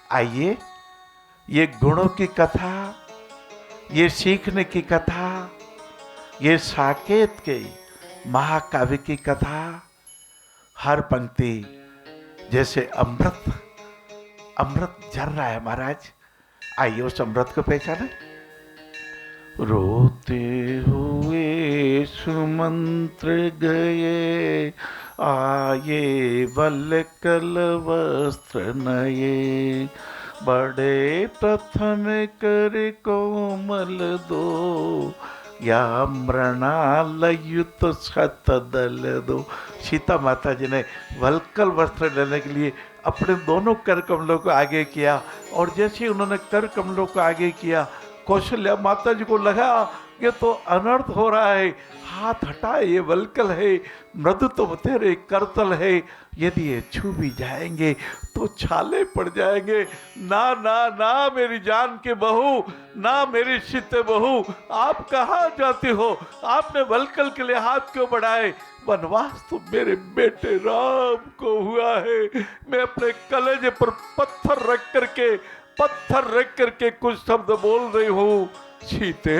आइए, ये गुणों की कथा, ये सीखने की कथा, ये साकेत के महाकाव्य की कथा, हर पंक्ति जैसे अमृत अमृत झर रहा है महाराज। आइए उस अमृत को पहचाने। रोते हुए सुमंत्र गए, आए वल्कल वस्त्र नये, बड़े प्रथम कर कोमल दो, या मृणालयुत शतदल दो। सीता माता जी ने वल्कल वस्त्र लेने के लिए अपने दोनों कर कमलों को आगे किया, और जैसे ही उन्होंने कर कमलों को आगे किया, कौशल्या माता जी को लगा ये तो अनर्थ हो रहा है, हाथ हटाए, ये वल्कल है, मृदु तो तेरे करतल है, यदि ये छू भी जाएंगे तो छाले पड़ जाएंगे। ना ना ना मेरी जान के बहू, ना मेरी सीते बहू, आप कहाँ जाती हो? आपने वल्कल के लिए हाथ क्यों बढ़ाए? वनवास तो मेरे बेटे राम को हुआ है। मैं अपने कलेजे पर पत्थर रख करके कुछ शब्द बोल रही हूँ। सीते,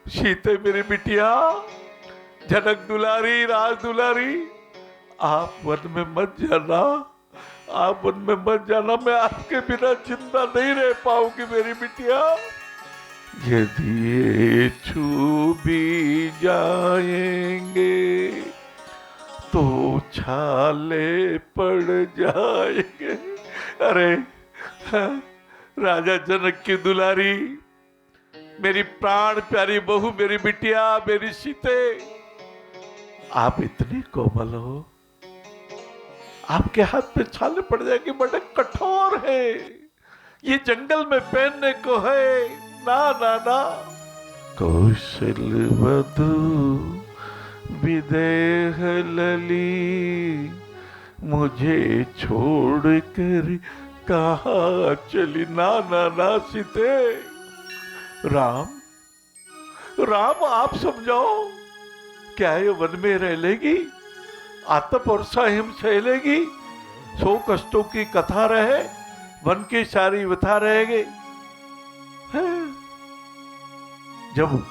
सीते मेरी बिटिया, जनक दुलारी, राज दुलारी, आप वन में मत जाना, आप वन में मत जाना, मैं आपके बिना जिंदा नहीं रह पाऊंगी मेरी बिटिया। यदि ये छू भी जाएंगे तो छाले पड़ जाएंगे। अरे राजा जनक की दुलारी, मेरी प्राण प्यारी बहू, मेरी बिटिया, मेरी सीते, आप इतनी कोमल हो, आपके हाथ पे छाले पड़ जाएंगे, बड़े कठोर है, ये जंगल में पहनने को है, ना ना ना। कौशल वधु विदेह लली, मुझे छोड़ कर कहाँ चली? ना ना ना सीते। राम, राम आप समझाओ, क्या ये वन में रह लेगी? आतप और सहिम सहेलेगी? 100 कष्टों की कथा रहे, वन की सारी व्यथा रहेगी। जब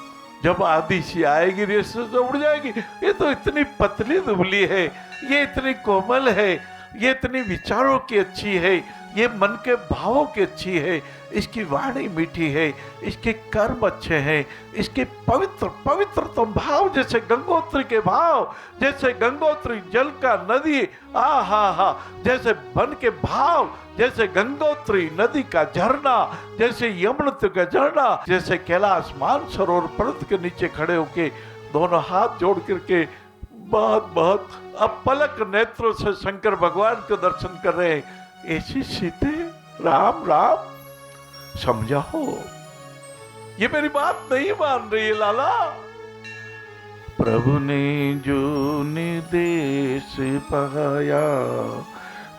जब आदि सी आएगी रेस से उड़ जाएगी। ये तो इतनी पतली दुबली है, ये इतनी कोमल है, ये इतनी विचारों की अच्छी है, ये मन के भावों की अच्छी है, इसकी वाणी मीठी है, इसके कर्म अच्छे हैं, इसके पवित्र पवित्रतम भाव जैसे गंगोत्री के भाव, जैसे गंगोत्री जल का नदी, आ हा हा, जैसे वन के भाव, जैसे गंगोत्री नदी का झरना, जैसे यमुना का झरना, जैसे कैलाश मानसरोवर पर्वत के नीचे खड़े होके दोनों हाथ जोड़ करके बहुत बहुत अब पलक नेत्रों से शंकर भगवान के दर्शन कर रहे हैं। ऐसी सीते, राम राम समझाओ, ये मेरी बात नहीं मान रही है लाला। प्रभु ने जो निर्देश पाया,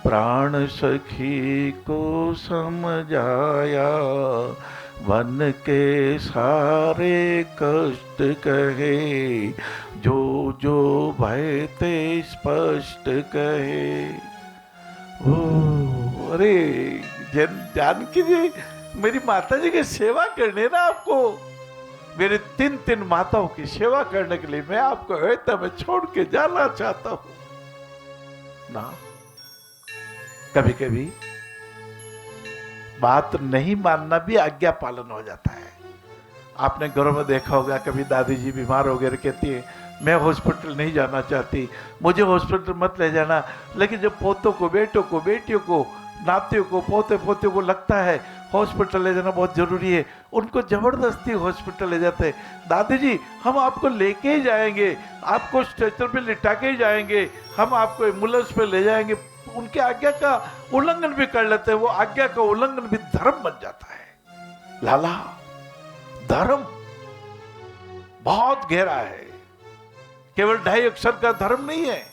प्राण सखी को समझाया, वन के सारे कष्ट कहे, जो जो भय ते स्पष्ट कहे। ओ अरे जानकी जी, मेरी माता जी की सेवा करने ना आपको, मेरे 3 माताओं की सेवा करने के लिए मैं आपको अयोध्या में छोड़ के जाना चाहता हूं ना। कभी कभी बात नहीं मानना भी आज्ञा पालन हो जाता है। आपने घरों में देखा होगा, कभी दादी जी बीमार हो गए, कहती है मैं हॉस्पिटल नहीं जाना चाहती, मुझे हॉस्पिटल मत ले जाना। लेकिन जब पोतों को, बेटों को, बेटियों को, नातियों को, पोते पोतियों को लगता है हॉस्पिटल ले जाना बहुत जरूरी है, उनको जबरदस्ती हॉस्पिटल ले जाते हैं। दादी जी हम आपको लेके ही जाएंगे, आपको स्ट्रेचर पे लिटा के ही जाएंगे, हम आपको एम्बुलेंस पे ले जाएंगे। उनके आज्ञा का उल्लंघन भी कर लेते हैं, वो आज्ञा का उल्लंघन भी धर्म बन जाता है। लाला, धर्म बहुत गहरा है, केवल 2.5 अक्षर का धर्म नहीं है।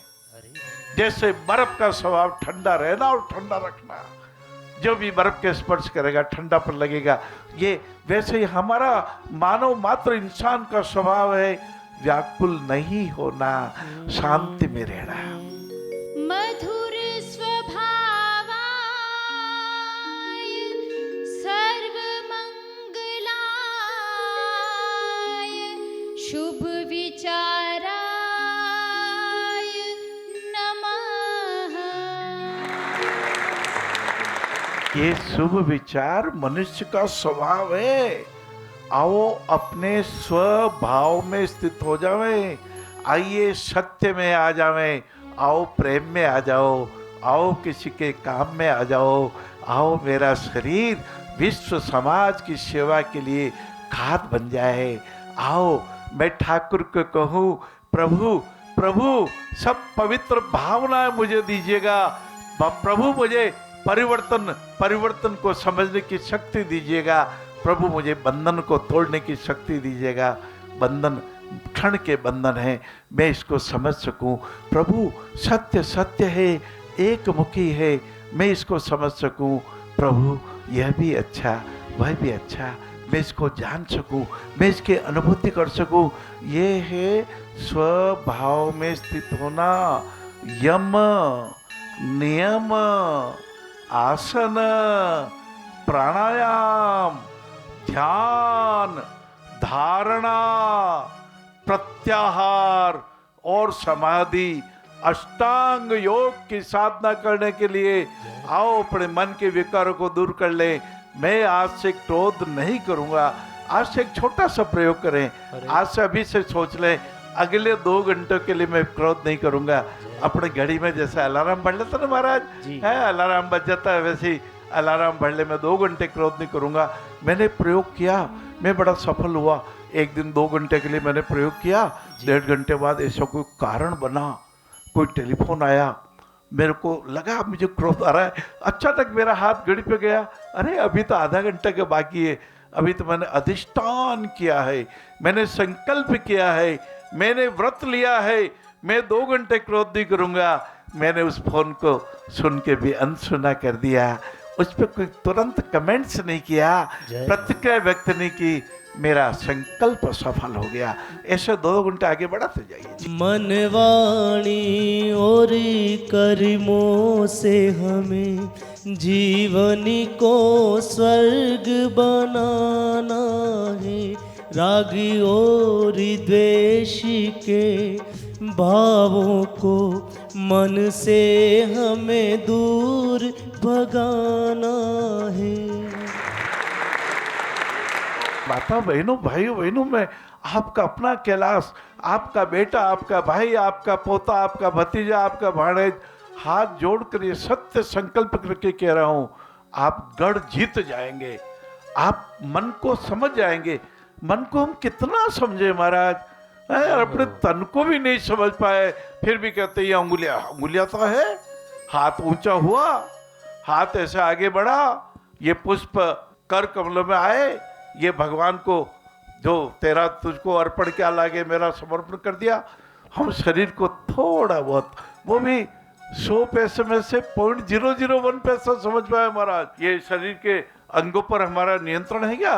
जैसे बर्फ का स्वभाव ठंडा रहना और ठंडा रखना, जो भी बर्फ के स्पर्श करेगा ठंडा पर लगेगा, ये वैसे ही हमारा मानव मात्र इंसान का स्वभाव है व्याकुल नहीं होना, शांति में रहना। मधुर स्वभावाय ये शुभ विचार मनुष्य का स्वभाव है। आओ अपने स्वभाव में स्थित हो जावे, आइए सत्य में आ जावे, आओ प्रेम में आ जाओ, आओ किसी के काम में आ जाओ, आओ मेरा शरीर विश्व समाज की सेवा के लिए खाद बन जाए। आओ मैं ठाकुर को कहूँ, प्रभु प्रभु सब पवित्र भावनाएं मुझे दीजिएगा, प्रभु मुझे परिवर्तन को समझने की शक्ति दीजिएगा, प्रभु मुझे बंधन को तोड़ने की शक्ति दीजिएगा। बंधन क्षण के बंधन है, मैं इसको समझ सकूं। प्रभु सत्य सत्य है, एक मुखी है, मैं इसको समझ सकूं। प्रभु यह भी अच्छा, वह भी अच्छा, मैं इसको जान सकूं, मैं इसकी अनुभूति कर सकूं। ये है स्वभाव में स्थित होना। यम नियम आसन प्राणायाम ध्यान धारणा प्रत्याहार और समाधि अष्टांग योग की साधना करने के लिए आओ अपने मन के विकारों को दूर कर ले। मैं आज से क्रोध नहीं करूंगा। आज से एक छोटा सा प्रयोग करें, आज से अभी से सोच लें, अगले 2 घंटों के लिए मैं क्रोध नहीं करूंगा। अपने घड़ी में जैसे अलार्म बढ़ लेता ना महाराज, है अलार्म बज जाता है, वैसे ही अलार्म बढ़ ले, मैं 2 घंटे क्रोध नहीं करूंगा। मैंने प्रयोग किया, मैं बड़ा सफल हुआ। एक दिन 2 घंटे के लिए मैंने प्रयोग किया, 1.5 घंटे बाद ऐसा कोई कारण बना, कोई टेलीफोन आया, मेरे को लगा मुझे क्रोध आ रहा है, अचानक मेरा हाथ घड़ी पे गया, अरे अभी तो आधा घंटा के बाकी है, अभी तो मैंने अधिष्ठान किया है, मैंने संकल्प किया है, मैंने व्रत लिया है, मैं 2 घंटे क्रोध नहीं करूंगा। मैंने उस फोन को सुन के भी अनसुना कर दिया, उस पर कोई तुरंत कमेंट्स नहीं किया, प्रतिक्रिया व्यक्त नहीं की, मेरा संकल्प सफल हो गया। ऐसे 2 घंटे आगे बढ़ाते जाइए। मनवाणी और कर्मों से हमें जीवनी को स्वर्ग बनाना है, राग और द्वेष के भावों को मन से हमें दूर भगाना है। माता बहनों भाइयों बहनों, मैं आपका अपना कैलाश, आपका बेटा, आपका भाई, आपका पोता, आपका भतीजा, आपका भाणेज, हाथ जोड़कर ये सत्य संकल्प करके कह रहा हूं, आप गढ़ जीत जाएंगे, आप मन को समझ जाएंगे। मन को हम कितना समझे महाराज, अपने तन को भी नहीं समझ पाए, फिर भी कहते ये अंगुलियां तो है, हाथ ऊंचा हुआ, हाथ ऐसे आगे बढ़ा, ये पुष्प कर कमलों में आए, ये भगवान को जो तेरा तुझको अर्पण क्या लागे, मेरा समर्पण कर दिया। हम शरीर को थोड़ा बहुत, वो भी 100 पैसे में से 0.001 पैसा समझ पाए महाराज। ये शरीर के अंगों पर हमारा नियंत्रण है क्या?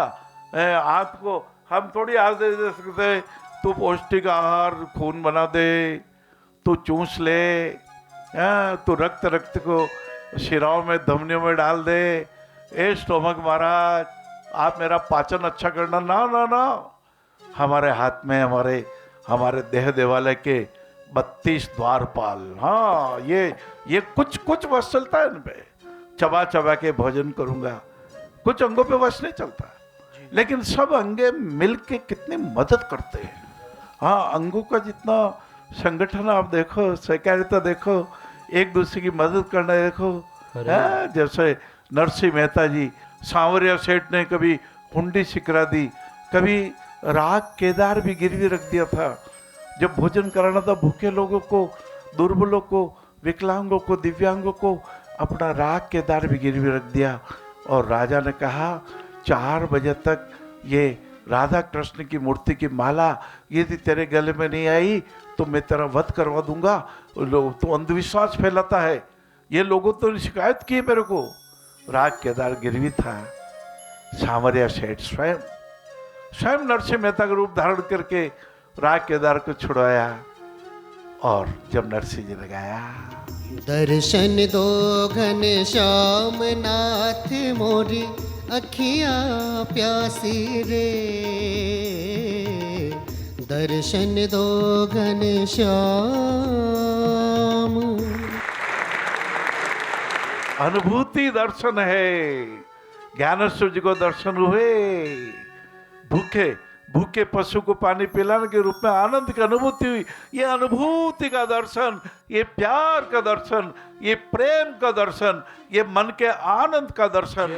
आंख को हम थोड़ी आदेश दे सकते, तू पौष्टिक आहार खून बना दे, तू चूस ले, तू रक्त को शिराओं में धमनियों में डाल दे, ए स्टोमक महाराज आप मेरा पाचन अच्छा करना, ना ना ना। हमारे हाथ में हमारे देह देवालय के 32 द्वारपाल, हाँ ये कुछ वश चलता है इन पे, चबा के भोजन करूंगा, कुछ अंगों पे वश नहीं चलता, लेकिन सब अंगे मिलके कितनी मदद करते हैं। हाँ, अंगों का जितना संगठन आप देखो, सहकारिता देखो, एक दूसरे की मदद करना देखो। जैसे नरसिंह मेहता जी, सांवरिया सेठ ने कभी हुंडी सिकरा दी, कभी राग केदार भी गिरवी रख दिया था। जब भोजन कराना था भूखे लोगों को, दुर्बलों को, विकलांगों को, दिव्यांगों को, अपना राग केदार भी गिरवी रख दिया। और राजा ने कहा 4 बजे तक ये राधा कृष्ण की मूर्ति की माला यदि तेरे गले में नहीं आई तो मैं तेरा वध करवा दूंगा। तो अंधविश्वास फैलाता है, ये लोगों तो शिकायत की मेरे को। राग केदार गिरवी था, सांवरिया सेठ स्वयं नरसिंह मेहता का रूप धारण करके राग केदार को छुड़वाया। और जब नरसिंह जी ने गाया, दर्शन दो घनश्याम नाथ मोरी अखियाँ प्यासी रे, दर्शन दो घनश्याम। अनुभूति दर्शन है। ज्ञानेश्वर जी को दर्शन हुए, भूखे भूखे पशु को पानी पिलाने के रूप में आनंद की अनुभूति हुई। ये अनुभूति का दर्शन, ये प्यार का दर्शन, ये प्रेम का दर्शन, ये मन के आनंद का दर्शन